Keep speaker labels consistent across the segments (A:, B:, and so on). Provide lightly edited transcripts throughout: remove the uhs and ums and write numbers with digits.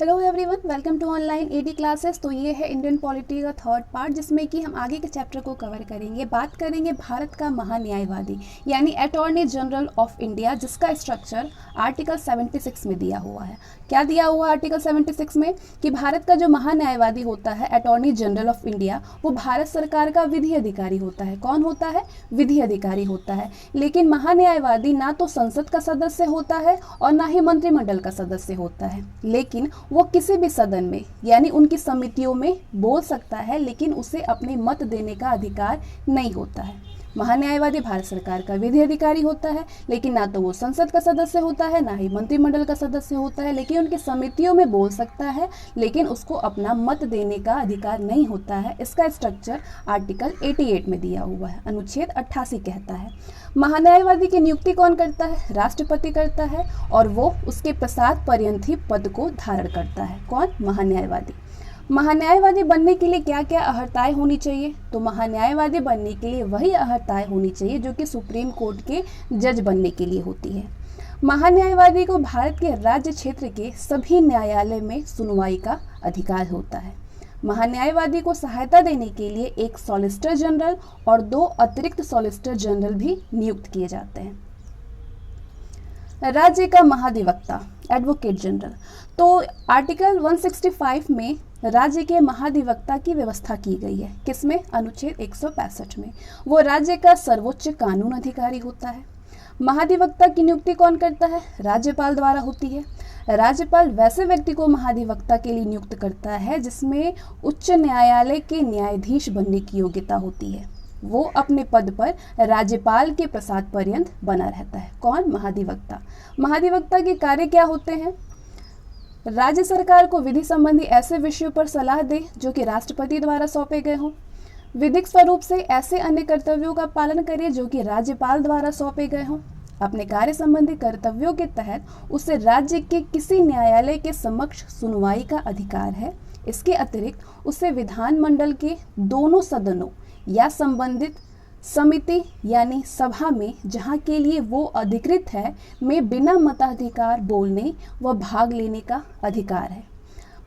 A: Hello everyone, welcome to online AD classes. तो ये है इंडियन पॉलिटी का थर्ड पार्ट, जिसमें कि हम आगे के चैप्टर को कवर करेंगे। बात करेंगे भारत का महान्यायवादी यानी अटॉर्नी जनरल ऑफ इंडिया, जिसका स्ट्रक्चर आर्टिकल 76 में दिया हुआ है। क्या दिया हुआ है आर्टिकल 76 में? कि भारत का जो महान्यायवादी होता है, अटॉर्नी जनरल ऑफ इंडिया, वो भारत सरकार का विधि अधिकारी होता है। कौन होता है? विधि अधिकारी होता है। लेकिन महान्यायवादी ना तो संसद का सदस्य होता है और ना ही मंत्रिमंडल का सदस्य होता है, लेकिन वो किसी भी सदन में यानी उनकी समितियों में बोल सकता है, लेकिन उसे अपने मत देने का अधिकार नहीं होता है। महान्यायवादी भारत सरकार का विधि अधिकारी होता है, लेकिन ना तो वो संसद का सदस्य होता है, ना ही मंत्रिमंडल का सदस्य होता है, लेकिन उनकी समितियों में बोल सकता है, लेकिन उसको अपना मत देने का अधिकार नहीं होता है। इसका स्ट्रक्चर आर्टिकल 88 में दिया हुआ है। अनुच्छेद 88 कहता है महान्यायवादी की नियुक्ति कौन करता है? राष्ट्रपति करता है, और वो उसके प्रसाद पर्यंत ही पद को धारण करता है। कौन? महान्यायवादी। महान्यायवादी बनने के लिए क्या क्या अर्हताएं होनी चाहिए? तो महान्यायवादी बनने के लिए वही अर्हताएं होनी चाहिए जो कि सुप्रीम कोर्ट के जज बनने के लिए होती है। महान्यायवादी को भारत के राज्य क्षेत्र के सभी न्यायालय में सुनवाई का अधिकार होता है। महान्यायवादी को सहायता देने के लिए एक सॉलिसिटर जनरल और 2 अतिरिक्त सॉलिसिटर जनरल भी नियुक्त किए जाते हैं। राज्य का महाधिवक्ता, एडवोकेट जनरल। तो आर्टिकल 165 में राज्य के महाधिवक्ता की व्यवस्था की गई है। किसमें? अनुच्छेद 165 में। वो राज्य का सर्वोच्च कानून अधिकारी होता है। महाधिवक्ता की नियुक्ति कौन करता है? राज्यपाल द्वारा होती है। राज्यपाल वैसे व्यक्ति को महाधिवक्ता के लिए नियुक्त करता है जिसमें उच्च न्यायालय के न्यायाधीश बनने की योग्यता होती है। वो अपने पद पर राज्यपाल के प्रसाद पर्यंत बना रहता है। कौन? महाधिवक्ता। महाधिवक्ता के कार्य क्या होते हैं? राज्य सरकार को विधि संबंधी ऐसे विषयों पर सलाह दे जो कि राष्ट्रपति द्वारा सौंपे गए हों। विधिक स्वरूप से ऐसे अन्य कर्तव्यों का पालन करे जो कि राज्यपाल द्वारा सौंपे गए हों। अपने कार्य संबंधी कर्तव्यों के तहत उसे राज्य के किसी न्यायालय के समक्ष सुनवाई का अधिकार है। इसके अतिरिक्त उसे विधानमंडल के दोनों सदनों या संबंधित समिति यानी सभा में, जहाँ के लिए वो अधिकृत है, में बिना मताधिकार बोलने व भाग लेने का अधिकार है।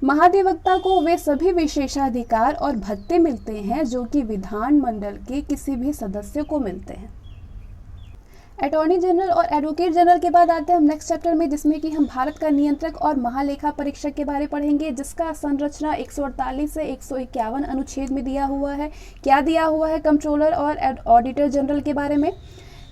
A: महाधिवक्ता को वे सभी विशेषाधिकार और भत्ते मिलते हैं जो कि विधानमंडल के किसी भी सदस्य को मिलते हैं। अटॉर्नी जनरल और एडवोकेट जनरल के बाद आते हैं हम नेक्स्ट चैप्टर में, जिसमें कि हम भारत का नियंत्रक और महालेखा परीक्षक के बारे पढ़ेंगे, जिसका संरचना 148 से 151 अनुच्छेद में दिया हुआ है। क्या दिया हुआ है? कंट्रोलर और ऑडिटर जनरल के बारे में।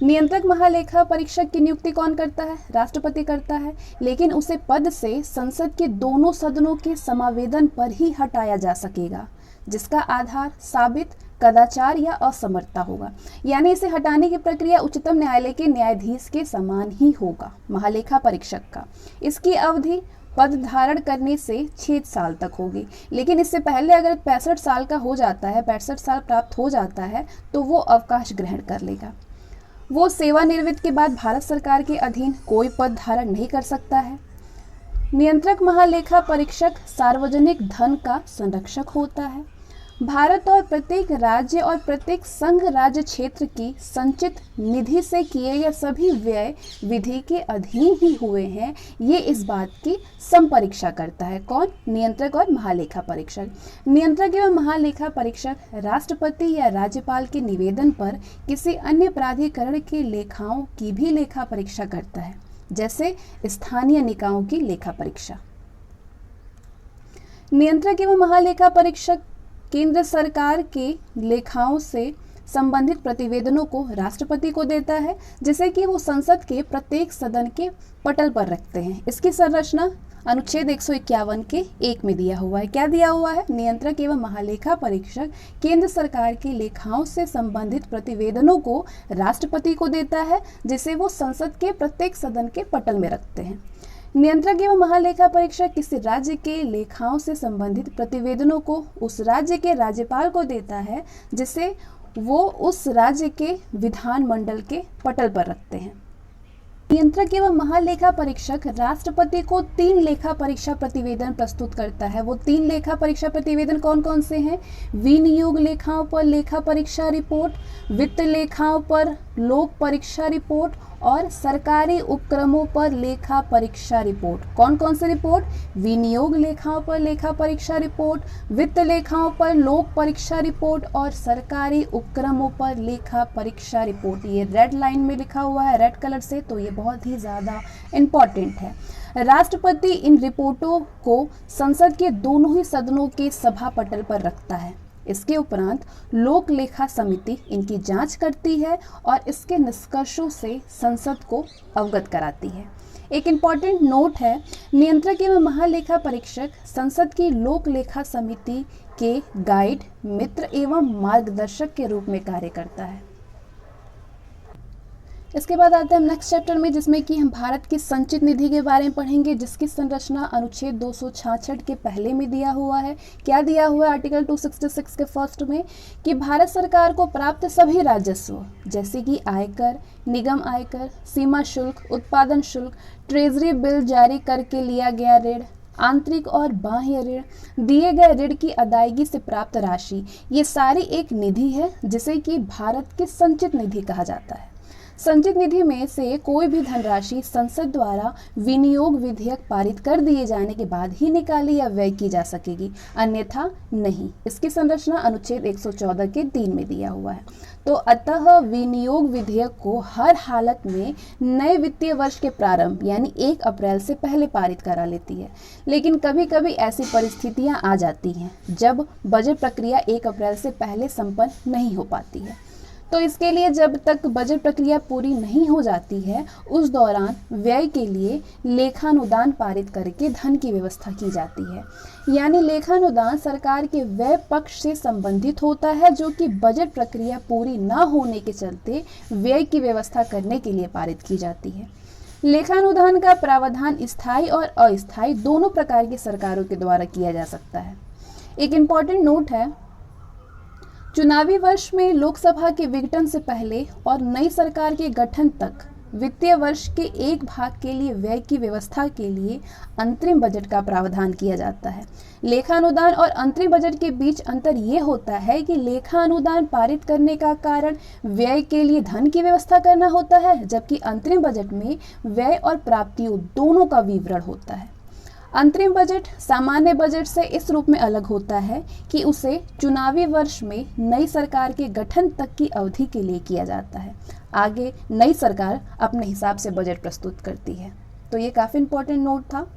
A: नियंत्रक महालेखा परीक्षक की नियुक्ति कौन करता है? राष्ट्रपति करता है, लेकिन उसे पद से संसद के दोनों सदनों के समावेदन पर ही हटाया जा सकेगा, जिसका आधार साबित कदाचार या असमर्थता होगा। यानी इसे हटाने की प्रक्रिया उच्चतम न्यायालय के न्यायाधीश के समान ही होगा महालेखा परीक्षक का। इसकी अवधि पद धारण करने से 6 साल तक होगी, लेकिन इससे पहले अगर 65 साल का हो जाता है, 65 साल प्राप्त हो जाता है, तो वो अवकाश ग्रहण कर लेगा। वो सेवानिवृत्ति के बाद भारत सरकार के अधीन कोई पद धारण नहीं कर सकता है। नियंत्रक महालेखा परीक्षक सार्वजनिक धन का संरक्षक होता है। भारत और प्रत्येक राज्य और प्रत्येक संघ राज्य क्षेत्र की संचित निधि से किए गए सभी व्यय विधि के अधीन ही हुए हैं, ये इस बात की संपरीक्षा करता है। कौन? नियंत्रक और महालेखा परीक्षक। नियंत्रक एवं महालेखा परीक्षक राष्ट्रपति या राज्यपाल के निवेदन पर किसी अन्य प्राधिकरण के लेखाओं की भी लेखा परीक्षा करता है, जैसे स्थानीय निकायों की लेखा परीक्षा। नियंत्रक एवं महालेखा परीक्षक केंद्र सरकार के लेखाओं से संबंधित प्रतिवेदनों को राष्ट्रपति को देता है, जिसे कि वो संसद के प्रत्येक सदन के पटल पर रखते हैं। इसकी संरचना अनुच्छेद 151 के 1 में दिया हुआ है। क्या दिया हुआ है? नियंत्रक एवं महालेखा परीक्षक केंद्र सरकार के लेखाओं से संबंधित प्रतिवेदनों को राष्ट्रपति को देता है, जिसे वो संसद के प्रत्येक सदन के पटल में रखते हैं। नियंत्रक एवं महालेखा परीक्षक किसी राज्य के लेखाओं से संबंधित प्रतिवेदनों को उस राज्य के राज्यपाल को देता है, जिसे वो उस राज्य के विधानमंडल के पटल पर रखते हैं। नियंत्रक एवं महालेखा परीक्षक राष्ट्रपति को 3 लेखा परीक्षा प्रतिवेदन प्रस्तुत करता है। वो 3 लेखा परीक्षा प्रतिवेदन कौन कौन से हैं? विनियोग लेखाओं पर लेखा परीक्षा रिपोर्ट, वित्त लेखाओं पर लोक परीक्षा रिपोर्ट और सरकारी उपक्रमों पर लेखा परीक्षा रिपोर्ट। कौन कौन सी रिपोर्ट? विनियोग लेखाओं पर लेखा परीक्षा रिपोर्ट, वित्त लेखाओं पर लोक परीक्षा रिपोर्ट और सरकारी उपक्रमों पर लेखा परीक्षा रिपोर्ट। ये रेड लाइन में लिखा हुआ है, रेड कलर से, तो ये बहुत ही ज़्यादा इम्पॉर्टेंट है। राष्ट्रपति इन रिपोर्टों को संसद के दोनों ही सदनों के सभा पटल पर रखता है। इसके उपरांत लोक लेखा समिति इनकी जांच करती है और इसके निष्कर्षों से संसद को अवगत कराती है। एक इम्पॉर्टेंट नोट है, नियंत्रक एवं महालेखा परीक्षक संसद की लोक लेखा समिति के गाइड, मित्र एवं मार्गदर्शक के रूप में कार्य करता है। इसके बाद आते हैं हम नेक्स्ट चैप्टर में, जिसमें कि हम भारत की संचित निधि के बारे में पढ़ेंगे, जिसकी संरचना अनुच्छेद 266 के पहले में दिया हुआ है। क्या दिया हुआ है आर्टिकल 266 के फर्स्ट में? कि भारत सरकार को प्राप्त सभी राजस्व जैसे कि आयकर, निगम आयकर, सीमा शुल्क, उत्पादन शुल्क, ट्रेजरी बिल जारी करके लिया गया ऋण, आंतरिक और बाह्य ऋण, दिए गए ऋण की अदायगी से प्राप्त राशि, ये सारी एक निधि है जिसे कि भारत की संचित निधि कहा जाता है। संचित निधि में से कोई भी धनराशि संसद द्वारा विनियोग विधेयक पारित कर दिए जाने के बाद ही निकाली या व्यय की जा सकेगी, अन्यथा नहीं। इसकी संरचना अनुच्छेद 114 के 3 में दिया हुआ है। तो अतः विनियोग विधेयक को हर हालत में नए वित्तीय वर्ष के प्रारंभ यानी 1 अप्रैल से पहले पारित करा लेती है। लेकिन कभी कभी ऐसी परिस्थितियां आ जाती हैं जब बजट प्रक्रिया 1 अप्रैल से पहले संपन्न नहीं हो पाती है। तो इसके लिए जब तक बजट प्रक्रिया पूरी नहीं हो जाती है, उस दौरान व्यय के लिए लेखानुदान पारित करके धन की व्यवस्था की जाती है। यानी लेखानुदान सरकार के व्यय पक्ष से संबंधित होता है, जो कि बजट प्रक्रिया पूरी ना होने के चलते व्यय की व्यवस्था करने के लिए पारित की जाती है। लेखानुदान का प्रावधान स्थायी और अस्थायी दोनों प्रकार की सरकारों के द्वारा किया जा सकता है। एक इम्पॉर्टेंट नोट है, चुनावी वर्ष में लोकसभा के विघटन से पहले और नई सरकार के गठन तक वित्तीय वर्ष के एक भाग के लिए व्यय की व्यवस्था के लिए अंतरिम बजट का प्रावधान किया जाता है। लेखानुदान और अंतरिम बजट के बीच अंतर ये होता है कि लेखानुदान पारित करने का कारण व्यय के लिए धन की व्यवस्था करना होता है, जबकि अंतरिम बजट में व्यय और प्राप्तियों दोनों का विवरण होता है। अंतरिम बजट सामान्य बजट से इस रूप में अलग होता है कि उसे चुनावी वर्ष में नई सरकार के गठन तक की अवधि के लिए किया जाता है। आगे नई सरकार अपने हिसाब से बजट प्रस्तुत करती है। तो ये काफ़ी इम्पोर्टेंट नोट था।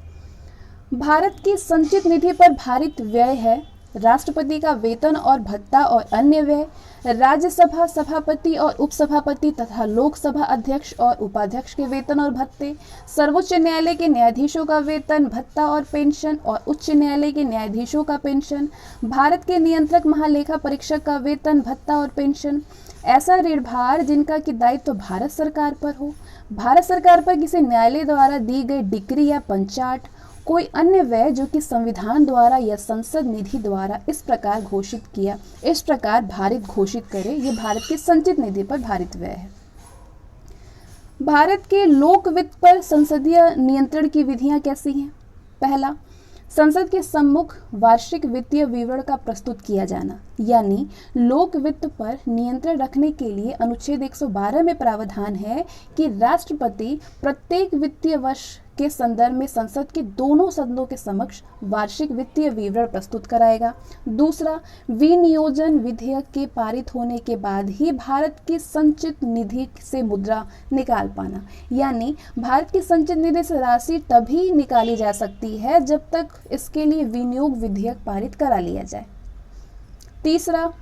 A: भारत की संचित निधि पर भारित व्यय है राष्ट्रपति का वेतन और भत्ता और अन्य व्यय, राज्यसभा सभापति और उपसभापति तथा लोकसभा अध्यक्ष और उपाध्यक्ष के वेतन और भत्ते, सर्वोच्च न्यायालय के न्यायाधीशों का वेतन, भत्ता और पेंशन और उच्च न्यायालय के न्यायाधीशों का पेंशन, भारत के नियंत्रक महालेखा परीक्षक का वेतन, भत्ता और पेंशन, ऐसा ऋण भार जिनका कि दायित्व तो भारत सरकार पर हो, भारत सरकार पर किसी न्यायालय द्वारा दी गई डिक्री या पंचाट, कोई अन्य व्यय जो कि संविधान द्वारा या संसद निधि द्वारा इस प्रकार भारित घोषित करे, ये भारत की संचित निधि पर भारित व्यय है। भारत के लोक वित्त पर संसदीय नियंत्रण की विधियां कैसी हैं? पहला, संसद के सम्मुख वार्षिक वित्तीय विवरण का प्रस्तुत किया जाना, यानी लोक वित्त पर नियंत्रण रखने के लिए अनुच्छेद 112 में प्रावधान है कि राष्ट्रपति प्रत्येक वित्तीय वर्ष के संदर्भ में संसद के दोनों सदनों के समक्ष वार्षिक वित्तीय विवरण प्रस्तुत कराएगा। दूसरा, विनियोजन विधेयक के पारित होने के बाद ही भारत की संचित निधि से मुद्रा निकाल पाना, यानी भारत की संचित निधि से राशि तभी निकाली जा सकती है जब तक इसके लिए विनियोग विधेयक पारित करा लिया जाए। तीसरा,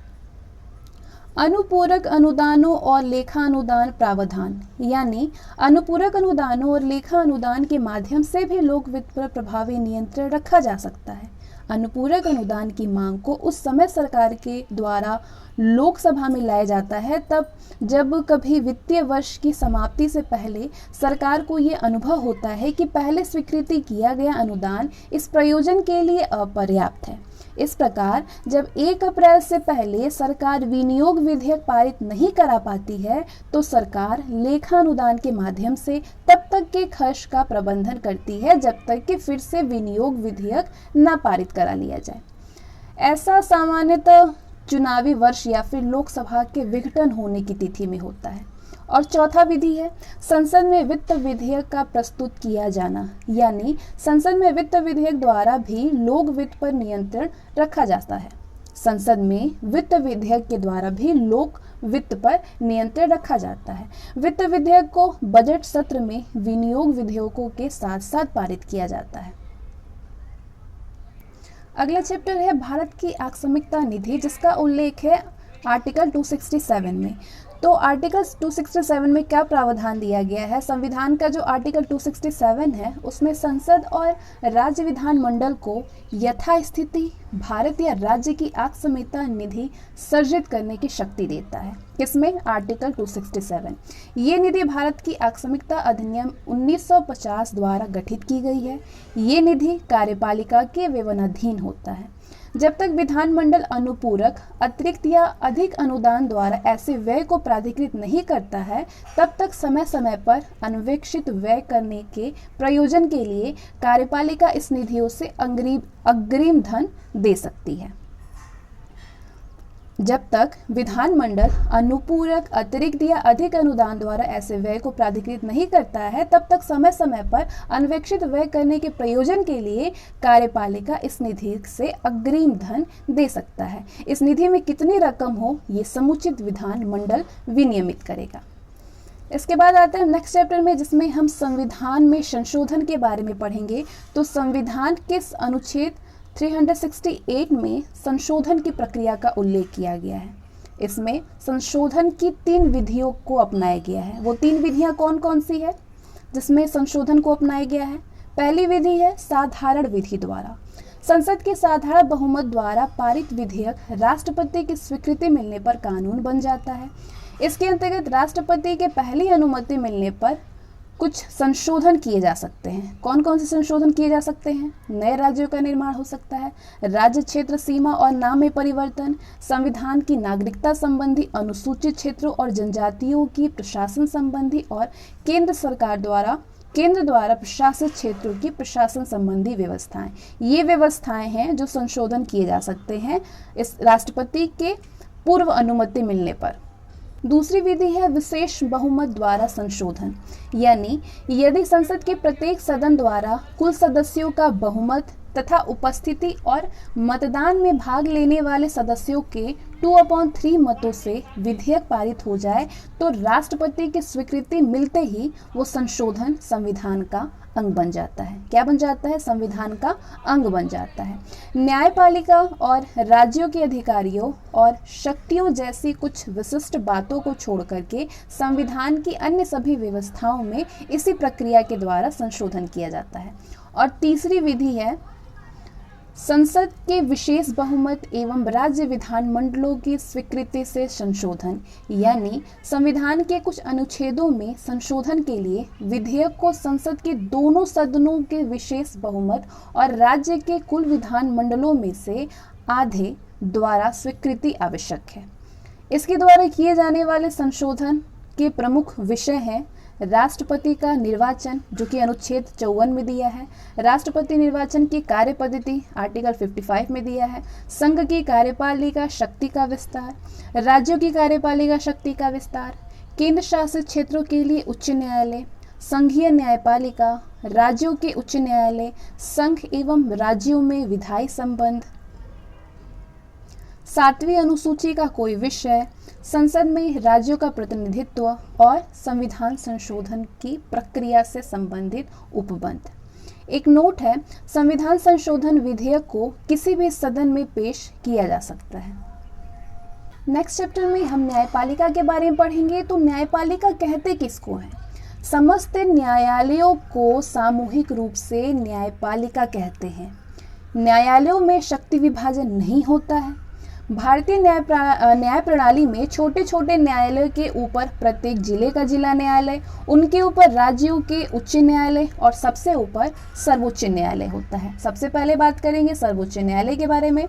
A: अनुपूरक अनुदानों और लेखा अनुदान प्रावधान, यानी अनुपूरक अनुदानों और लेखा अनुदान के माध्यम से भी लोक वित्त पर प्रभावी नियंत्रण रखा जा सकता है। अनुपूरक अनुदान की मांग को उस समय सरकार के द्वारा लोकसभा में लाया जाता है तब जब कभी वित्तीय वर्ष की समाप्ति से पहले सरकार को ये अनुभव होता है कि पहले स्वीकृति किया गया अनुदान इस प्रयोजन के लिए अपर्याप्त है। इस प्रकार जब 1 अप्रैल से पहले सरकार विनियोग विधेयक पारित नहीं करा पाती है तो सरकार लेखानुदान के माध्यम से तब तक के खर्च का प्रबंधन करती है जब तक कि फिर से विनियोग विधेयक न पारित करा लिया जाए। ऐसा सामान्यतः चुनावी वर्ष या फिर लोकसभा के विघटन होने की तिथि में होता है और चौथा विधि है संसद में वित्त विधेयक का प्रस्तुत किया जाना, यानी संसद में वित्त विधेयक द्वारा भी लोक वित्त पर नियंत्रण रखा जाता है। संसद में वित्त विधेयक के द्वारा भी लोक वित्त पर नियंत्रण रखा जाता है। वित्त विधेयक को बजट सत्र में विनियोग विधेयकों के साथ साथ पारित किया जाता है। अगला चैप्टर है भारत की आकस्मिकता निधि, जिसका उल्लेख है आर्टिकल 267 में। तो आर्टिकल 267 में क्या प्रावधान दिया गया है? संविधान का जो आर्टिकल 267 है उसमें संसद और राज्य विधानमंडल को यथास्थिति भारत या राज्य की आकस्मिकता निधि सर्जित करने की शक्ति देता है। किसमें? आर्टिकल 267। ये निधि भारत की आकस्मिकता अधिनियम 1950 द्वारा गठित की गई है। ये निधि कार्यपालिका के विवेचनाधीन होता है। जब तक विधानमंडल अनुपूरक, अतिरिक्त या अधिक अनुदान द्वारा ऐसे व्यय को प्राधिकृत नहीं करता है, तब तक समय समय पर अन्वेक्षित व्यय करने के प्रयोजन के लिए कार्यपालिका इस निधियों से अग्रिम धन दे सकती है। जब तक विधानमंडल अनुपूरक, अतिरिक्त या अधिक अनुदान द्वारा ऐसे व्यय को प्राधिकृत नहीं करता है, तब तक समय समय पर अन्वेक्षित व्यय करने के प्रयोजन के लिए कार्यपालिका इस निधि से अग्रिम धन दे सकता है। इस निधि में कितनी रकम हो, ये समुचित विधानमंडल विनियमित करेगा। इसके बाद आते हैं नेक्स्ट चैप्टर में, जिसमें हम संविधान में संशोधन के बारे में पढ़ेंगे। तो संविधान किस अनुच्छेद 368 में संशोधन की प्रक्रिया का उल्लेख किया गया है? इसमें संशोधन की 3 विधियों को अपनाया गया है। वो 3 विधियां कौन कौन सी है जिसमें संशोधन को अपनाया गया है? पहली विधि है साधारण विधि द्वारा। संसद के साधारण बहुमत द्वारा पारित विधेयक राष्ट्रपति की स्वीकृति मिलने पर कानून बन जाता है। इसके अंतर्गत राष्ट्रपति के पहली अनुमति मिलने पर कुछ संशोधन किए जा सकते हैं। कौन कौन से संशोधन किए जा सकते हैं? नए राज्यों का निर्माण हो सकता है, राज्य क्षेत्र सीमा और नाम में परिवर्तन, संविधान की नागरिकता संबंधी अनुसूचित क्षेत्रों और जनजातियों की प्रशासन संबंधी, और केंद्र द्वारा प्रशासित क्षेत्रों की प्रशासन संबंधी व्यवस्थाएं। ये व्यवस्थाएं हैं जो संशोधन किए जा सकते हैं इस राष्ट्रपति के पूर्व अनुमति मिलने पर। दूसरी विधि है विशेष बहुमत द्वारा संशोधन, यानी यदि संसद के प्रत्येक सदन द्वारा कुल सदस्यों का बहुमत तथा उपस्थिति और मतदान में भाग लेने वाले सदस्यों के 2/3 मतों से विधेयक पारित हो जाए, तो राष्ट्रपति की स्वीकृति मिलते ही वो संशोधन संविधान का अंग बन जाता है। क्या बन जाता है? संविधान का अंग बन जाता है। न्यायपालिका और राज्यों के अधिकारियों और शक्तियों जैसी कुछ विशिष्ट बातों को छोड़ करके संविधान की अन्य सभी व्यवस्थाओं में इसी प्रक्रिया के द्वारा संशोधन किया जाता है। और तीसरी विधि है संसद के विशेष बहुमत एवं राज्य विधानमंडलों की स्वीकृति से संशोधन, यानी संविधान के कुछ अनुच्छेदों में संशोधन के लिए विधेयक को संसद के दोनों सदनों के विशेष बहुमत और राज्य के कुल विधानमंडलों में से आधे द्वारा स्वीकृति आवश्यक है। इसके द्वारा किए जाने वाले संशोधन के प्रमुख विषय हैं राष्ट्रपति का निर्वाचन, जो कि अनुच्छेद 54 में दिया है, राष्ट्रपति निर्वाचन की कार्य पद्धति आर्टिकल 55 में दिया है, संघ की कार्यपालिका शक्ति का विस्तार, राज्यों की कार्यपालिका शक्ति का विस्तार, केंद्र शासित क्षेत्रों के लिए उच्च न्यायालय, संघीय न्यायपालिका, राज्यों के उच्च न्यायालय, संघ एवं राज्यों में विधायी संबंध, 7वीं अनुसूची का कोई विषय, संसद में राज्यों का प्रतिनिधित्व और संविधान संशोधन की प्रक्रिया से संबंधित उपबंध। एक नोट है, संविधान संशोधन विधेयक को किसी भी सदन में पेश किया जा सकता है। नेक्स्ट चैप्टर में हम न्यायपालिका के बारे में पढ़ेंगे। तो न्यायपालिका कहते किसको है? समस्त न्यायालयों को सामूहिक रूप से न्यायपालिका कहते हैं। न्यायालयों में शक्ति विभाजन नहीं होता है। भारतीय न्याय प्रणाली में छोटे छोटे न्यायालय के ऊपर प्रत्येक जिले का जिला न्यायालय, उनके ऊपर राज्यों के उच्च न्यायालय और सबसे ऊपर सर्वोच्च न्यायालय होता है। सबसे पहले बात करेंगे सर्वोच्च न्यायालय के बारे में।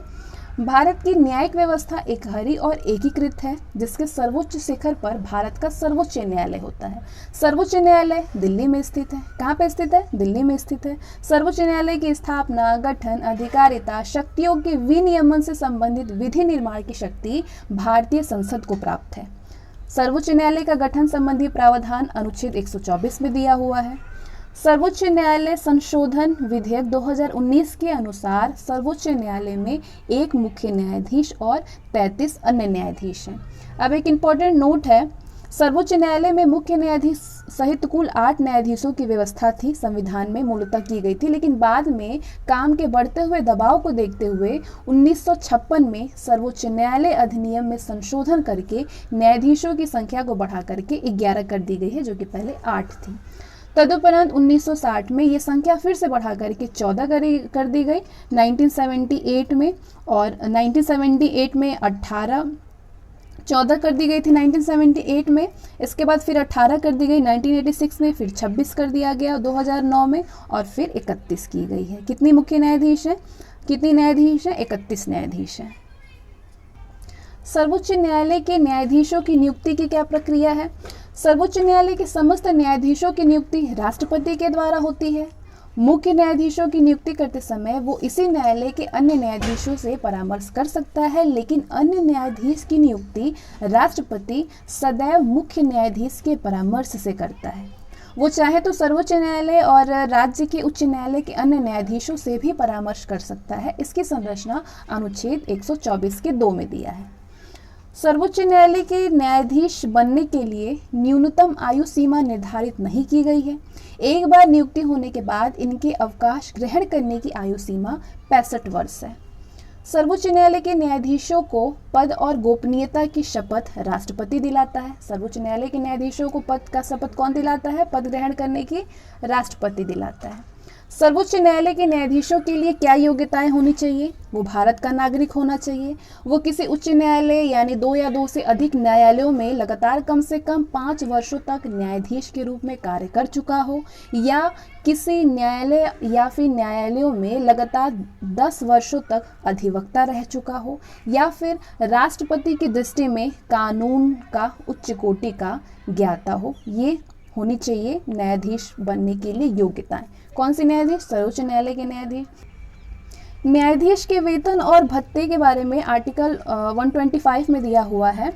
A: भारत की न्यायिक व्यवस्था एकहरी और एकीकृत है, जिसके सर्वोच्च शिखर पर भारत का सर्वोच्च न्यायालय होता है। सर्वोच्च न्यायालय दिल्ली में स्थित है। कहाँ पे स्थित है? दिल्ली में स्थित है। सर्वोच्च न्यायालय की स्थापना, गठन, अधिकारिता, शक्तियों के विनियमन से संबंधित विधि निर्माण की शक्ति भारतीय संसद को प्राप्त है। सर्वोच्च न्यायालय का गठन संबंधी प्रावधान अनुच्छेद 124 में दिया हुआ है। सर्वोच्च न्यायालय संशोधन विधेयक 2019 के अनुसार सर्वोच्च न्यायालय में एक मुख्य न्यायाधीश और 33 अन्य न्यायाधीश हैं। अब एक इम्पॉर्टेंट नोट है, सर्वोच्च न्यायालय में मुख्य न्यायाधीश सहित कुल 8 न्यायाधीशों की व्यवस्था थी, संविधान में मूलतः की गई थी, लेकिन बाद में काम के बढ़ते हुए दबाव को देखते हुए 1956 में सर्वोच्च न्यायालय अधिनियम में संशोधन करके न्यायाधीशों की संख्या को बढ़ा करके 11 कर दी गई है, जो कि पहले 8 थी। तदुपरांत 1960 में ये संख्या फिर से बढ़ा करके 14 कर दी गई 1978 में, और 1978 में 14 कर दी गई थी 1978 में। इसके बाद फिर 18 कर दी गई 1986 में, फिर 26 कर दिया गया 2009 में, और फिर 31 की गई है। कितनी मुख्य न्यायाधीश हैं? कितनी न्यायाधीश हैं? 31 न्यायाधीश हैं। सर्वोच्च न्यायालय के न्यायाधीशों की नियुक्ति की क्या प्रक्रिया है? सर्वोच्च न्यायालय के समस्त न्यायाधीशों की नियुक्ति राष्ट्रपति के द्वारा होती है। मुख्य न्यायाधीशों की नियुक्ति करते समय वो इसी न्यायालय के अन्य न्यायाधीशों से परामर्श कर सकता है, लेकिन अन्य न्यायाधीश की नियुक्ति राष्ट्रपति सदैव मुख्य न्यायाधीश के परामर्श से करता है। वो चाहे तो सर्वोच्च न्यायालय और राज्य के उच्च न्यायालय के अन्य न्यायाधीशों से भी परामर्श कर सकता है। इसकी संरचना अनुच्छेद 124 के 2 में दिया है। सर्वोच्च न्यायालय के न्यायाधीश बनने के लिए न्यूनतम आयु सीमा निर्धारित नहीं की गई है। एक बार नियुक्ति होने के बाद इनके अवकाश ग्रहण करने की आयु सीमा 65 वर्ष है। सर्वोच्च न्यायालय के न्यायाधीशों को पद और गोपनीयता की शपथ राष्ट्रपति दिलाता है। सर्वोच्च न्यायालय के न्यायाधीशों को पद का शपथ कौन दिलाता है? पद ग्रहण करने की राष्ट्रपति दिलाता है। सर्वोच्च न्यायालय के न्यायाधीशों के लिए क्या योग्यताएं होनी चाहिए? वो भारत का नागरिक होना चाहिए। वो किसी उच्च न्यायालय यानी 2 या 2 से अधिक न्यायालयों में लगातार कम से कम 5 वर्षों तक न्यायाधीश के रूप में कार्य कर चुका हो, या किसी न्यायालय या फिर न्यायालयों में लगातार 10 वर्षों तक अधिवक्ता रह चुका हो, या फिर राष्ट्रपति की दृष्टि में कानून का उच्च कोटि का ज्ञाता हो। ये होनी चाहिए न्यायाधीश बनने के लिए योग्यताएं। कौन सी न्यायाधीश? सर्वोच्च न्यायालय के न्यायाधीश। न्यायाधीश के वेतन और भत्ते के बारे में आर्टिकल 125 में दिया हुआ है।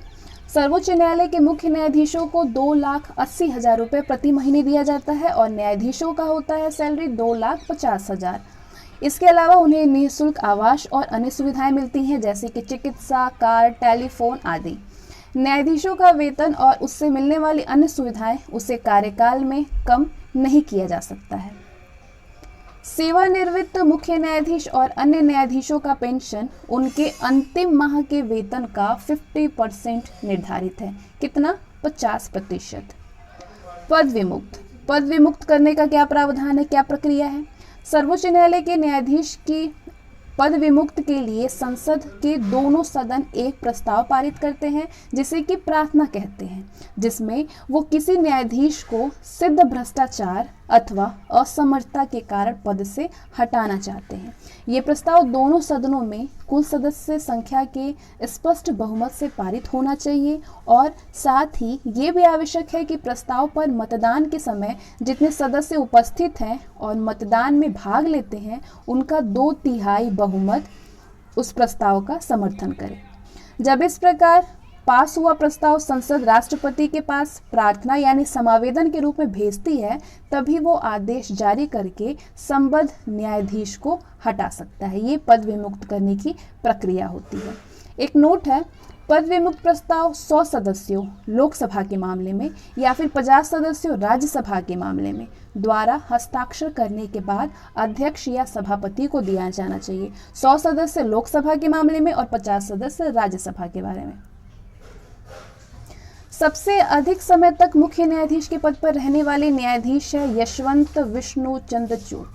A: सर्वोच्च न्यायालय के मुख्य न्यायाधीशों को 2,80,000 रुपये प्रति महीने दिया जाता है, और न्यायाधीशों का होता है सैलरी 2,50,000। इसके अलावा उन्हें निःशुल्क आवास और अन्य सुविधाएं मिलती हैं, जैसे कि चिकित्सा, कार, टेलीफोन आदि। न्यायाधीशों का वेतन और उससे मिलने वाली अन्य सुविधाएं उसे कार्यकाल में कम नहीं किया जा सकता है। सेवानिवृत्त मुख्य न्यायाधीश और अन्य न्यायाधीशों का पेंशन उनके अंतिम माह के वेतन का 50% निर्धारित है। कितना? 50%। पद विमुक्त। पद विमुक्त करने का क्या प्रावधान है, क्या प्रक्रिया है? सर्वोच्च न्यायालय के न्यायाधीश की पद विमुक्त के लिए संसद के दोनों सदन एक प्रस्ताव पारित करते हैं, जिसे कि प्रार्थना कहते हैं, जिसमें वो किसी न्यायाधीश को सिद्ध भ्रष्टाचार अथवा असमर्थता के कारण पद से हटाना चाहते हैं। ये प्रस्ताव दोनों सदनों में कुल सदस्य संख्या के स्पष्ट बहुमत से पारित होना चाहिए, और साथ ही ये भी आवश्यक है कि प्रस्ताव पर मतदान के समय जितने सदस्य उपस्थित हैं और मतदान में भाग लेते हैं, उनका 2/3 बहुमत उस प्रस्ताव का समर्थन करे। जब इस प्रकार पास हुआ प्रस्ताव संसद राष्ट्रपति के पास प्रार्थना यानी समावेदन के रूप में भेजती है, तभी वो आदेश जारी करके संबद्ध न्यायाधीश को हटा सकता है। ये पद विमुक्त करने की प्रक्रिया होती है। एक नोट है, पद विमुक्त प्रस्ताव 100 सदस्यों लोकसभा के मामले में या फिर 50 सदस्यों राज्यसभा के मामले में द्वारा हस्ताक्षर करने के बाद अध्यक्ष या सभापति को दिया जाना चाहिए। 100 सदस्य लोकसभा के मामले में और 50 सदस्य राज्यसभा के बारे में। सबसे अधिक समय तक मुख्य न्यायाधीश के पद पर रहने वाले न्यायाधीश है यशवंत विष्णु चंद्रचूड़।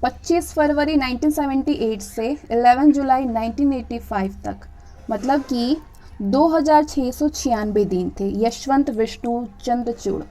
A: 25 फरवरी 1978 से 11 जुलाई 1985 तक, मतलब कि 2696 दिन थे यशवंत विष्णु चंद्रचूड़।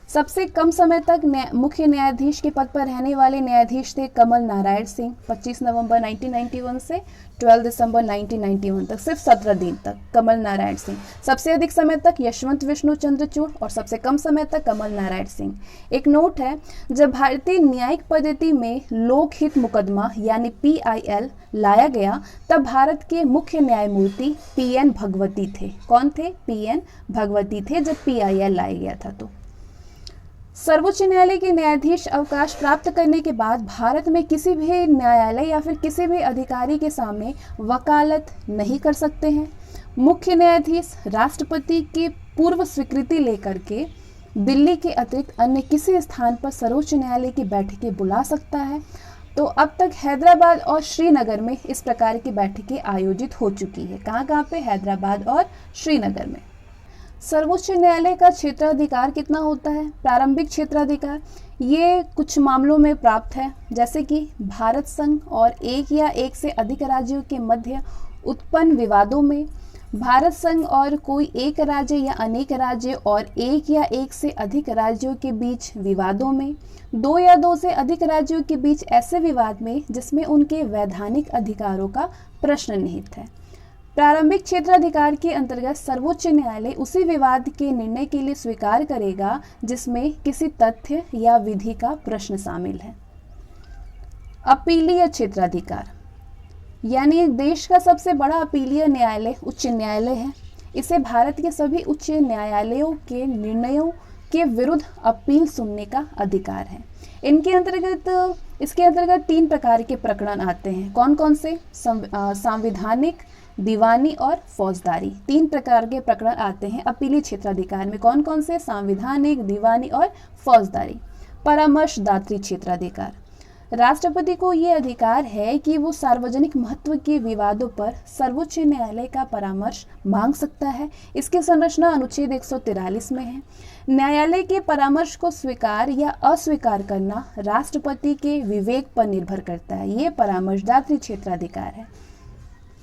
A: सबसे कम समय तक मुख्य न्यायाधीश के पद पर रहने वाले न्यायाधीश थे कमल नारायण सिंह, 25 नवंबर 1991 से 12 दिसंबर 1991 तक, सिर्फ 17 दिन तक कमल नारायण सिंह। सबसे अधिक समय तक यशवंत विष्णु चंद्रचूड़ और सबसे कम समय तक कमल नारायण सिंह। एक नोट है, जब भारतीय न्यायिक पद्धति में लोकहित मुकदमा यानी PIL लाया गया तब भारत के मुख्य न्यायमूर्ति PN भगवती थे। कौन थे? PN भगवती थे जब PIL लाया गया था। तो सर्वोच्च न्यायालय के न्यायाधीश अवकाश प्राप्त करने के बाद भारत में किसी भी न्यायालय या फिर किसी भी अधिकारी के सामने वकालत नहीं कर सकते हैं। मुख्य न्यायाधीश राष्ट्रपति की पूर्व स्वीकृति लेकर के दिल्ली के अतिरिक्त अन्य किसी स्थान पर सर्वोच्च न्यायालय की बैठकें बुला सकता है। तो अब तक हैदराबाद और श्रीनगर में इस प्रकार की बैठकें आयोजित हो चुकी है। कहाँ कहाँ पे? हैदराबाद और श्रीनगर में। सर्वोच्च न्यायालय का क्षेत्राधिकार कितना होता है? प्रारंभिक क्षेत्राधिकार ये कुछ मामलों में प्राप्त है, जैसे कि भारत संघ और एक या एक से अधिक राज्यों के मध्य उत्पन्न विवादों में, भारत संघ और कोई एक राज्य या अनेक राज्य और एक या एक से अधिक राज्यों के बीच विवादों में, दो या दो से अधिक राज्यों के बीच ऐसे विवाद में जिसमें उनके वैधानिक अधिकारों का प्रश्न निहित है। प्रारंभिक क्षेत्राधिकार के अंतर्गत सर्वोच्च न्यायालय उसी विवाद के निर्णय के लिए स्वीकार करेगा जिसमें किसी तथ्य या विधि का प्रश्न शामिल है। अपीलीय क्षेत्राधिकार यानी देश का सबसे बड़ा अपीलीय न्यायालय उच्च न्यायालय है। इसे भारत के सभी उच्च न्यायालयों के निर्णयों के विरुद्ध अपील सुनने का अधिकार है। इसके अंतर्गत 3 प्रकार के प्रकरण आते हैं। कौन कौन से? संवैधानिक, दीवानी और फौजदारी। 3 प्रकार के प्रकरण आते हैं अपीलीय क्षेत्राधिकार में। कौन कौन से? संवैधानिक, दीवानी और फौजदारी। परामर्शदात्री क्षेत्राधिकार, राष्ट्रपति को ये अधिकार है कि वो सार्वजनिक महत्व के विवादों पर सर्वोच्च न्यायालय का परामर्श मांग सकता है। इसकी संरचना अनुच्छेद 143 में है। न्यायालय के परामर्श को स्वीकार या अस्वीकार करना राष्ट्रपति के विवेक पर निर्भर करता है। ये परामर्शदात्री क्षेत्राधिकार है।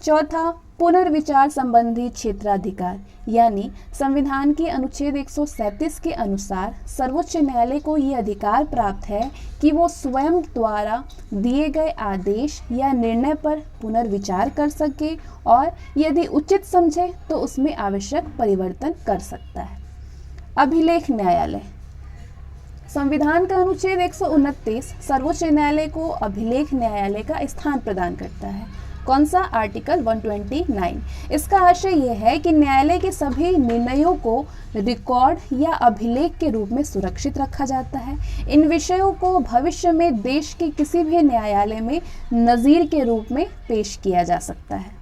A: चौथा, पुनर्विचार संबंधी क्षेत्राधिकार यानी संविधान के अनुच्छेद 137 के अनुसार सर्वोच्च न्यायालय को ये अधिकार प्राप्त है कि वो स्वयं द्वारा दिए गए आदेश या निर्णय पर पुनर्विचार कर सके और यदि उचित समझे तो उसमें आवश्यक परिवर्तन कर सकता है। अभिलेख न्यायालय, संविधान का अनुच्छेद 129 सर्वोच्च न्यायालय को अभिलेख न्यायालय का स्थान प्रदान करता है। कौन सा? आर्टिकल 129। इसका आशय यह है कि न्यायालय के सभी निर्णयों को रिकॉर्ड या अभिलेख के रूप में सुरक्षित रखा जाता है। इन विषयों को भविष्य में देश के किसी भी न्यायालय में नज़ीर के रूप में पेश किया जा सकता है।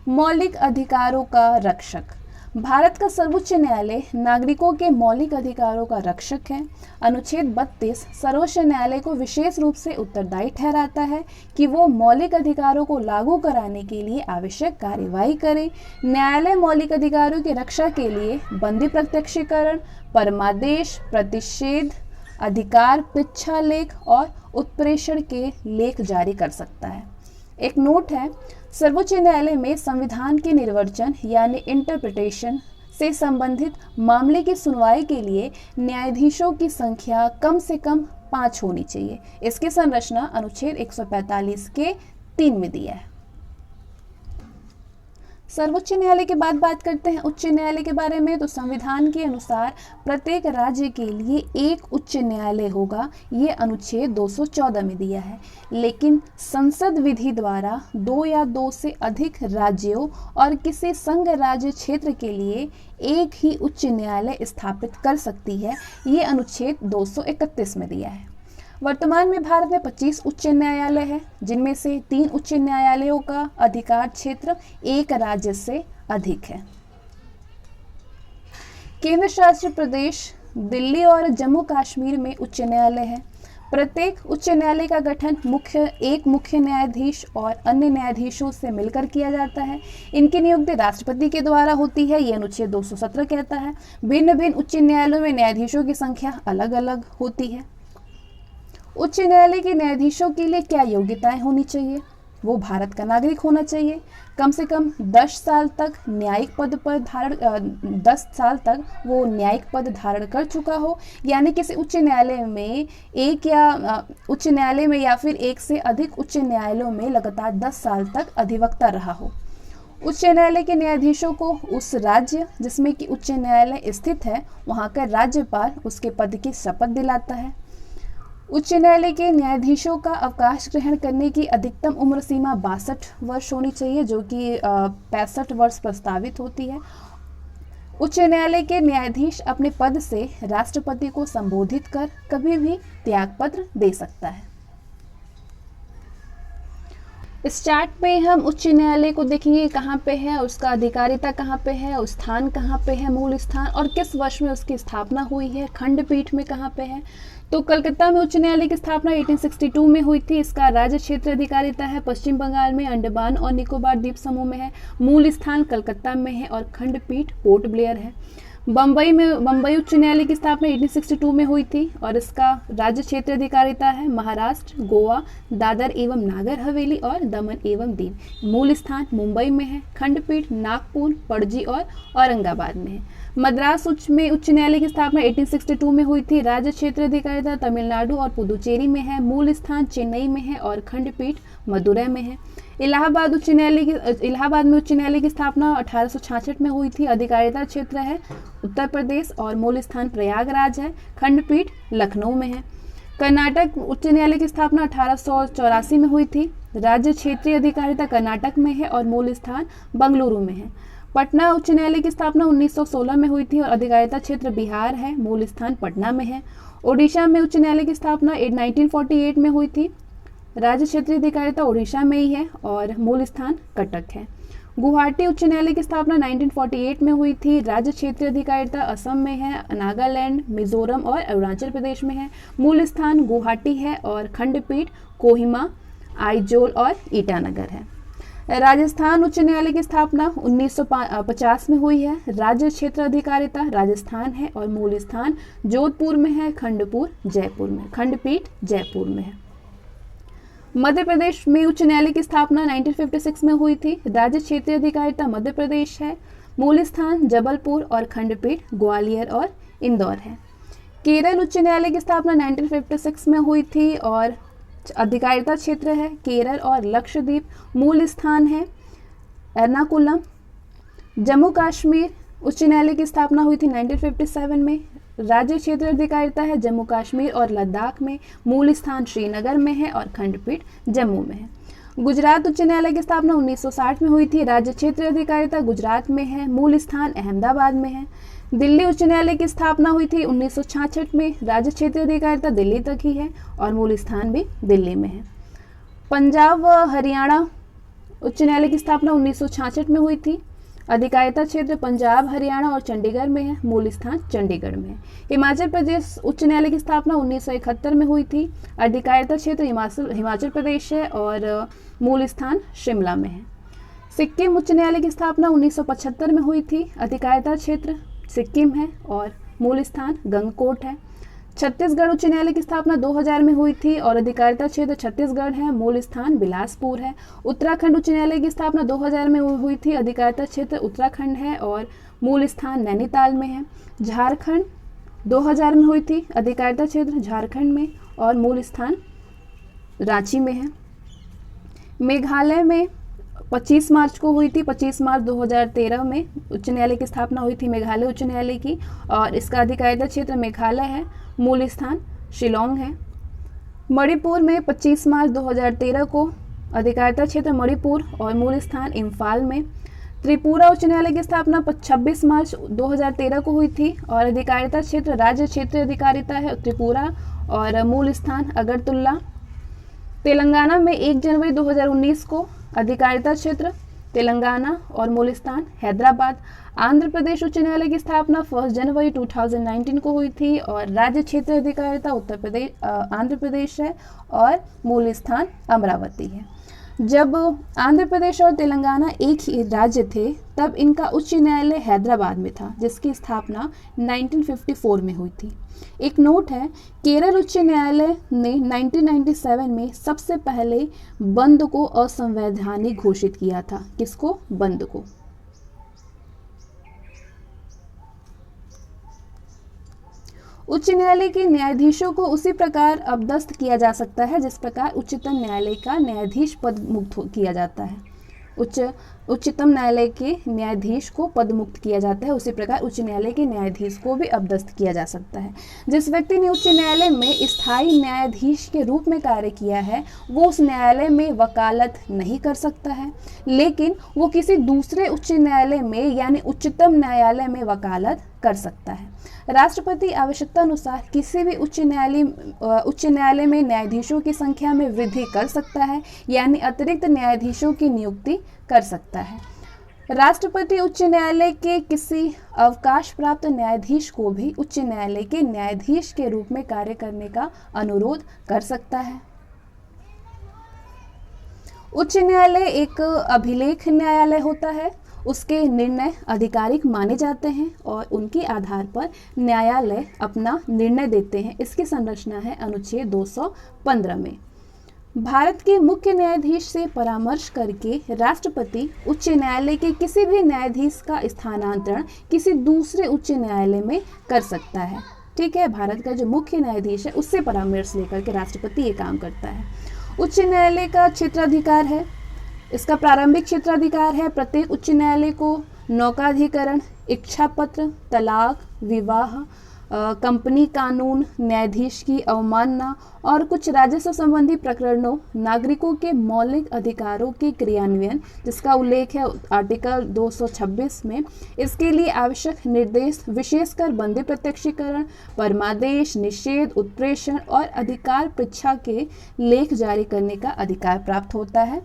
A: मौलिक अधिकारों का रक्षक, भारत का सर्वोच्च न्यायालय नागरिकों के मौलिक अधिकारों का रक्षक है। अनुच्छेद 32 सर्वोच्च न्यायालय को विशेष रूप से उत्तरदायी ठहराता है कि वो मौलिक अधिकारों को लागू कराने के लिए आवश्यक कार्यवाही करे। न्यायालय मौलिक अधिकारों की रक्षा के लिए बंदी प्रत्यक्षीकरण, परमादेश, प्रतिषेध अधिकार, पृच्छालेख और उत्प्रेषण के लेख जारी कर सकता है। एक नोट है, सर्वोच्च न्यायालय में संविधान के निर्वचन यानी इंटरप्रिटेशन से संबंधित मामले की सुनवाई के लिए न्यायाधीशों की संख्या कम से कम 5 होनी चाहिए। इसकी संरचना अनुच्छेद 145 के 3 में दिया है। सर्वोच्च न्यायालय के बाद बात करते हैं उच्च न्यायालय के बारे में। तो संविधान के अनुसार प्रत्येक राज्य के लिए एक उच्च न्यायालय होगा, ये अनुच्छेद 214 में दिया है। लेकिन संसद विधि द्वारा 2 या 2 से अधिक राज्यों और किसी संघ राज्य क्षेत्र के लिए एक ही उच्च न्यायालय स्थापित कर सकती है, ये अनुच्छेद 231 में दिया है। वर्तमान में भारत में 25 उच्च न्यायालय है, जिनमें से 3 उच्च न्यायालयों का अधिकार क्षेत्र एक राज्य से अधिक है। केंद्र शासित प्रदेश दिल्ली और जम्मू कश्मीर में उच्च न्यायालय है। प्रत्येक उच्च न्यायालय का गठन एक मुख्य न्यायाधीश और अन्य न्यायाधीशों से मिलकर किया जाता है। इनकी नियुक्ति राष्ट्रपति के द्वारा होती है, ये अनुच्छेद 217 कहता है। भिन्न भिन्न उच्च न्यायालयों में न्यायाधीशों की संख्या अलग अलग होती है। उच्च न्यायालय के न्यायाधीशों के लिए क्या योग्यताएं होनी चाहिए? वो भारत का नागरिक होना चाहिए, कम से कम 10 साल तक न्यायिक पद पर 10 साल तक वो न्यायिक पद धारण कर चुका हो, यानी किसी उच्च न्यायालय में उच्च न्यायालय में या फिर एक से अधिक उच्च न्यायालयों में लगातार 10 साल तक अधिवक्ता रहा हो। उच्च न्यायालय के न्यायाधीशों को उस राज्य जिसमें कि उच्च न्यायालय स्थित है वहाँ का राज्यपाल उसके पद की शपथ दिलाता है। उच्च न्यायालय के न्यायाधीशों का अवकाश ग्रहण करने की अधिकतम उम्र सीमा 62 वर्ष होनी चाहिए, जो कि 65 वर्ष प्रस्तावित होती है। उच्च न्यायालय के न्यायाधीश अपने पद से राष्ट्रपति को संबोधित कर कभी भी त्यागपत्र दे सकता है। इस चार्ट पे हम उच्च न्यायालय को देखेंगे कहाँ पे है, उसका अधिकारिता कहाँ पे है, स्थान कहाँ पे है, मूल स्थान, और किस वर्ष में उसकी स्थापना हुई है, खंडपीठ में कहाँ पे है। तो कलकत्ता में उच्च न्यायालय की स्थापना 1862 में हुई थी। इसका राज्य क्षेत्र अधिकारिता है पश्चिम बंगाल में, अंडमान और निकोबार द्वीप समूह में है। मूल स्थान कलकत्ता में है और खंडपीठ पोर्ट ब्लेयर है। बम्बई उच्च न्यायालय की स्थापना 1862 में हुई थी और इसका राज्य क्षेत्र अधिकारिता है महाराष्ट्र, गोवा, दादर एवं नागर हवेली और दमन एवं दीव। मूल स्थान मुंबई में है। खंडपीठ नागपुर, पणजी और औरंगाबाद में है। मद्रास उच्च न्यायालय की स्थापना 1862 में हुई थी। राज्य क्षेत्र अधिकारिता तमिलनाडु और पुदुचेरी में है। मूल स्थान चेन्नई में है और खंडपीठ मदुरै में है। इलाहाबाद में उच्च न्यायालय की स्थापना 1866 में हुई थी। अधिकारिता क्षेत्र है उत्तर प्रदेश और मूल स्थान प्रयागराज है। खंडपीठ लखनऊ में है। कर्नाटक उच्च न्यायालय की स्थापना 1884 में हुई थी। राज्य क्षेत्रीय अधिकारिता कर्नाटक में है और मूल स्थान बंगलुरु में है। पटना उच्च न्यायालय की स्थापना 1916 में हुई थी और अधिकारिता क्षेत्र बिहार है। मूल स्थान पटना में है। ओडिशा में उच्च न्यायालय की स्थापना 1948 में हुई थी। राज्य क्षेत्रीय अधिकारिता ओडिशा में ही है और मूल स्थान कटक है। गुवाहाटी उच्च न्यायालय की स्थापना 1948 में हुई थी। राज्य क्षेत्रीय अधिकारिता असम में है, नागालैंड, मिजोरम और अरुणाचल प्रदेश में है। मूल स्थान गुवाहाटी है और खंडपीठ कोहिमा, आइजोल और ईटानगर है। राजस्थान उच्च न्यायालय की स्थापना 1950 में हुई है। राज्य क्षेत्र अधिकारिता राजस्थान है और मूल स्थान जोधपुर में है। खंडपीठ जयपुर में है। मध्य प्रदेश में उच्च न्यायालय की स्थापना 1956 में हुई थी। राज्य क्षेत्रीय अधिकारिता मध्य प्रदेश है। मूल स्थान जबलपुर और खंडपीठ ग्वालियर और इंदौर है। केरल उच्च न्यायालय की स्थापना 1956 में हुई थी और अधिकारिता क्षेत्र है केरल और लक्षद्वीप। मूल स्थान है एर्नाकुलम। जम्मू कश्मीर उच्च न्यायालय की स्थापना हुई थी 1957 में। राज्य क्षेत्र अधिकारिता है जम्मू कश्मीर और लद्दाख में। मूल स्थान श्रीनगर में है और खंडपीठ जम्मू में है। गुजरात उच्च न्यायालय की स्थापना 1960 में हुई थी। राज्य क्षेत्र अधिकारिता गुजरात में है। मूल स्थान अहमदाबाद में है। दिल्ली उच्च न्यायालय की स्थापना हुई थी 1966 में। राज्य क्षेत्र अधिकारिता दिल्ली तक ही है और मूल स्थान भी दिल्ली में है। पंजाब व हरियाणा उच्च न्यायालय की स्थापना 1966 में हुई थी। अधिकारिता क्षेत्र पंजाब, हरियाणा और चंडीगढ़ में है। मूल स्थान चंडीगढ़ में है। हिमाचल प्रदेश उच्च न्यायालय की स्थापना 1971 में हुई थी। अधिकारिता क्षेत्र हिमाचल प्रदेश है और मूल स्थान शिमला में है। सिक्किम उच्च न्यायालय की स्थापना 1975 में हुई थी। अधिकारिता क्षेत्र सिक्किम है और मूल स्थान गंगकोट है। छत्तीसगढ़ उच्च न्यायालय की स्थापना 2000 में हुई थी और अधिकारिता क्षेत्र छत्तीसगढ़ है। मूल स्थान बिलासपुर है। उत्तराखंड उच्च न्यायालय की स्थापना 2000 में हुई थी। अधिकारिता क्षेत्र उत्तराखंड है और मूल स्थान नैनीताल में है। झारखंड 2000 में हुई थी। अधिकारिता क्षेत्र झारखंड में और मूल स्थान रांची में है। मेघालय में 25 मार्च को हुई थी। 25 मार्च 2013 में उच्च न्यायालय की स्थापना हुई थी मेघालय उच्च न्यायालय की और इसका अधिकारिता क्षेत्र मेघालय है। मूल स्थान शिलोंग है। मणिपुर में 25 मार्च 2013 को अधिकारिता क्षेत्र मणिपुर और मूल स्थान इम्फाल में। त्रिपुरा उच्च न्यायालय की स्थापना 26 मार्च 2013 को हुई थी और अधिकारिता क्षेत्र राज्य क्षेत्रीय अधिकारिता है त्रिपुरा और मूल स्थान अगरतला। तेलंगाना में 1 जनवरी 2019 को अधिकारिता क्षेत्र तेलंगाना और मूल स्थान हैदराबाद। आंध्र प्रदेश उच्च न्यायालय की स्थापना 1 जनवरी 2019 को हुई थी और राज्य क्षेत्र अधिकारिता आंध्र प्रदेश है और मूल स्थान अमरावती है। जब आंध्र प्रदेश और तेलंगाना एक ही राज्य थे तब इनका उच्च न्यायालय हैदराबाद में था, जिसकी स्थापना 1954 में हुई थी। एक नोट है, केरल उच्च न्यायालय ने 1997 में सबसे पहले बंद को असंवैधानिक घोषित किया था। किसको? बंद को। उच्च न्यायालय के न्यायाधीशों को उसी प्रकार अपदस्थ किया जा सकता है जिस प्रकार उच्चतम न्यायालय का न्यायाधीश पद मुक्त किया जाता है। उच्चतम न्यायालय के न्यायाधीश को पद मुक्त किया जाता है, उसी प्रकार उच्च न्यायालय के न्यायाधीश को भी अपदस्थ किया जा सकता है। जिस व्यक्ति ने उच्च न्यायालय में स्थायी न्यायाधीश के रूप में कार्य किया है वो उस न्यायालय में वकालत नहीं कर सकता है, लेकिन वो किसी दूसरे उच्च न्यायालय में यानी उच्चतम न्यायालय में वकालत कर सकता है। राष्ट्रपति आवश्यकता अनुसार किसी भी उच्च न्यायालय में न्यायाधीशों की संख्या में वृद्धि कर सकता है, यानी अतिरिक्त न्यायाधीशों की नियुक्ति कर सकता है। राष्ट्रपति उच्च न्यायालय के किसी अवकाश प्राप्त न्यायाधीश को भी उच्च न्यायालय के न्यायाधीश के रूप में कार्य करने का अनुरोध कर सकता है। उच्च न्यायालय एक अभिलेख न्यायालय होता है। उसके निर्णय आधिकारिक माने जाते हैं और उनके आधार पर न्यायालय अपना निर्णय देते हैं। इसकी संरचना है अनुच्छेद 215 में। भारत के मुख्य न्यायाधीश से परामर्श करके राष्ट्रपति उच्च न्यायालय के किसी भी न्यायाधीश का स्थानांतरण किसी दूसरे उच्च न्यायालय में कर सकता है। ठीक है, भारत का जो मुख्य न्यायाधीश है उससे परामर्श लेकर के राष्ट्रपति ये काम करता है। उच्च न्यायालय का क्षेत्राधिकार है। इसका प्रारंभिक क्षेत्राधिकार है प्रत्येक उच्च न्यायालय को नौकाधिकरण, इच्छा पत्र, तलाक, विवाह, कंपनी कानून, न्यायाधीश की अवमानना और कुछ राजस्व संबंधी प्रकरणों, नागरिकों के मौलिक अधिकारों के क्रियान्वयन, जिसका उल्लेख है आर्टिकल 226 में, इसके लिए आवश्यक निर्देश, विशेषकर बंदी प्रत्यक्षीकरण, परमादेश, निषेध, उत्प्रेषण और अधिकार परीक्षा के लेख जारी करने का अधिकार प्राप्त होता है।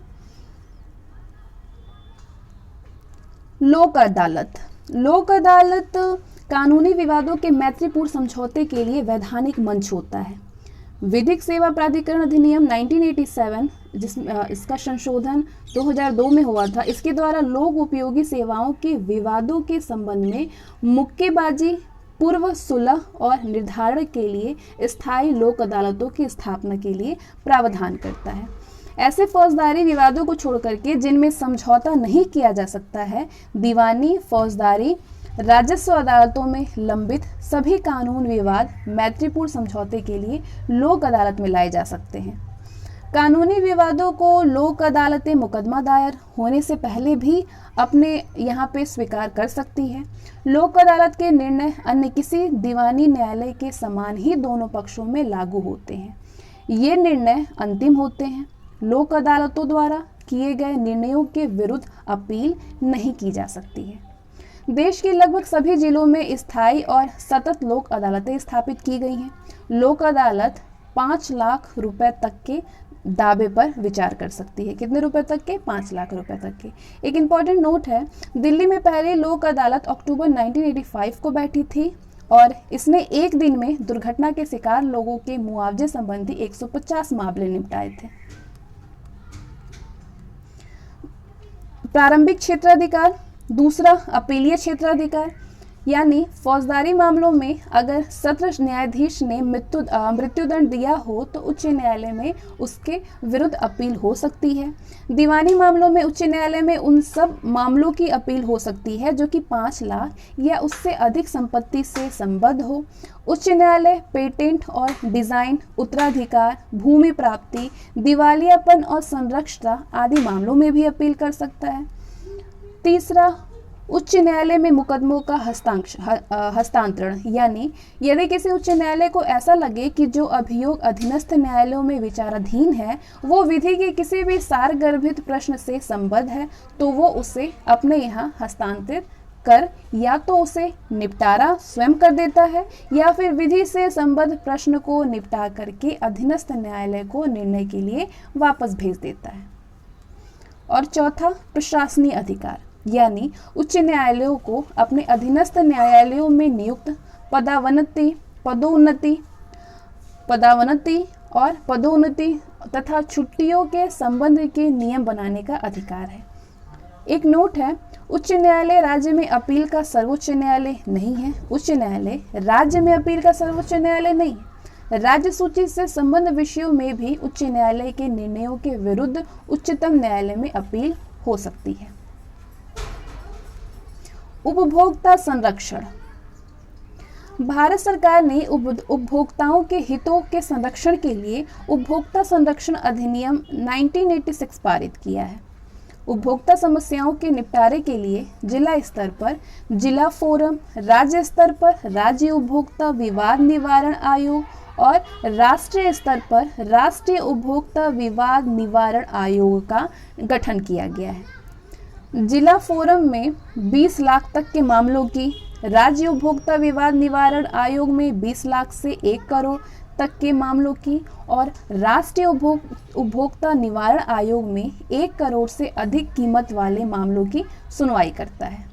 A: लोक अदालत। लोक अदालत कानूनी विवादों के मैत्रीपूर्ण समझौते के लिए वैधानिक मंच होता है। विधिक सेवा प्राधिकरण अधिनियम 1987 इसका संशोधन 2002 में हुआ था। इसके द्वारा लोक उपयोगी सेवाओं के विवादों के संबंध में मुक्केबाजी, पूर्व सुलह और निर्धारण के लिए स्थायी लोक अदालतों की स्थापना के लिए प्रावधान करता है। ऐसे फौजदारी विवादों को छोड़कर के जिनमें समझौता नहीं किया जा सकता है, दीवानी, फौजदारी, राजस्व अदालतों में लंबित सभी कानून विवाद मैत्रीपूर्ण समझौते के लिए लोक अदालत में लाए जा सकते हैं। कानूनी विवादों को लोक अदालतें मुकदमा दायर होने से पहले भी अपने यहाँ पे स्वीकार कर सकती है। लोक अदालत के निर्णय अन्य किसी दीवानी न्यायालय के समान ही दोनों पक्षों में लागू होते हैं। ये निर्णय अंतिम होते हैं। लोक अदालतों द्वारा किए गए निर्णयों के विरुद्ध अपील नहीं की जा सकती है। देश के लगभग सभी जिलों में स्थायी और सतत लोक अदालतें स्थापित की गई हैं। लोक अदालत 5 लाख रुपए तक के दावे पर विचार कर सकती है। कितने रुपए तक के? 5 लाख रुपए तक के। एक इम्पॉर्टेंट नोट है, दिल्ली में पहली लोक अदालत अक्टूबर 1985 को बैठी थी और इसने एक दिन में दुर्घटना के शिकार लोगों के मुआवजे संबंधी 150 मामले निपटाए थे। प्रारंभिक क्षेत्राधिकार। दूसरा, अपीलीय क्षेत्राधिकार, यानी फौजदारी मामलों में अगर सत्र न्यायाधीश ने मृत्युदंड दिया हो तो उच्च न्यायालय में उसके विरुद्ध अपील हो सकती है। दीवानी मामलों में उच्च न्यायालय में उन सब मामलों की अपील हो सकती है जो कि 5 लाख या उससे अधिक संपत्ति से संबद्ध हो। उच्च न्यायालय पेटेंट और डिजाइन, उत्तराधिकार, भूमि प्राप्ति, दिवालियापन और संरक्षता आदि मामलों में भी अपील कर सकता है। तीसरा, उच्च न्यायालय में मुकदमों का हस्तांतरण, यानी यदि किसी उच्च न्यायालय को ऐसा लगे कि जो अभियोग अधीनस्थ न्यायालयों में विचाराधीन है वो विधि के किसी भी सारगर्भित प्रश्न से संबद्ध है तो वो उसे अपने यहाँ हस्तांतरित कर या तो उसे निपटारा स्वयं कर देता है या फिर विधि से संबद्ध प्रश्न को निपटा करके अधीनस्थ न्यायालय को निर्णय के लिए वापस भेज देता है। और चौथा, प्रशासनिक अधिकार, यानी उच्च न्यायालयों को अपने अधीनस्थ न्यायालयों में नियुक्त पदोन्नति और पदोन्नति तथा छुट्टियों के संबंध के नियम बनाने का अधिकार है। एक नोट है, उच्च न्यायालय राज्य में अपील का सर्वोच्च न्यायालय नहीं है। उच्च न्यायालय राज्य में अपील का सर्वोच्च न्यायालय नहीं है। राज्य सूची से संबद्ध विषयों में भी उच्च न्यायालय के निर्णयों के विरुद्ध उच्चतम न्यायालय में अपील हो सकती है। उपभोक्ता संरक्षण। भारत सरकार ने उपभोक्ताओं के हितों के संरक्षण के लिए उपभोक्ता संरक्षण अधिनियम 1986 पारित किया है। उपभोक्ता समस्याओं के निपटारे के लिए जिला स्तर पर जिला फोरम, राज्य स्तर पर राज्य उपभोक्ता विवाद निवारण आयोग और राष्ट्रीय स्तर पर राष्ट्रीय उपभोक्ता विवाद निवारण आयोग का गठन किया गया है। जिला फोरम में 20 लाख तक के मामलों की, राज्य उपभोक्ता विवाद निवारण आयोग में 20 लाख से 1 करोड़ तक के मामलों की और राष्ट्रीय उपभोक्ता निवारण आयोग में 1 करोड़ से अधिक कीमत वाले मामलों की सुनवाई करता है।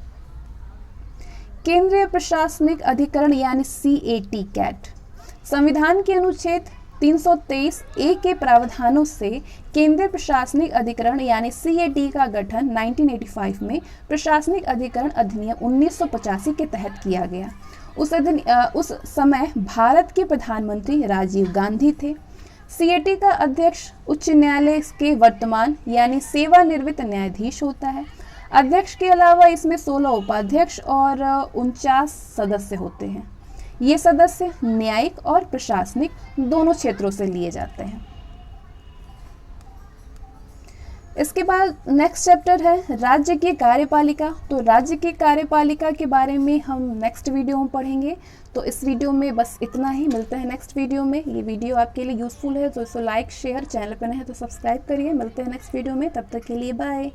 A: केंद्रीय प्रशासनिक अधिकरण यानी CAT कैट संविधान के अनुच्छेद 323 ए के प्रावधानों से केंद्रीय प्रशासनिक अधिकरण यानी CAT का गठन 1985 में प्रशासनिक अधिकरण अधिनियम 1985 के तहत किया गया। उस समय भारत के प्रधानमंत्री राजीव गांधी थे। CAT का अध्यक्ष उच्च न्यायालय के वर्तमान यानी सेवानिवृत्त न्यायाधीश होता है। अध्यक्ष के अलावा इसमें 16 उपाध्यक्ष और 49 सदस्य होते हैं। ये सदस्य न्यायिक और प्रशासनिक दोनों क्षेत्रों से लिए जाते हैं। इसके बाद नेक्स्ट चैप्टर है राज्य की कार्यपालिका। तो राज्य की कार्यपालिका के बारे में हम नेक्स्ट वीडियो में पढ़ेंगे। तो इस वीडियो में बस इतना ही, मिलते हैं नेक्स्ट वीडियो में। ये वीडियो आपके लिए यूजफुल है तो इसे लाइक शेयर, चैनल पर नए हैं तो सब्सक्राइब करिए। मिलते हैं नेक्स्ट वीडियो में, तब तक के लिए बाय।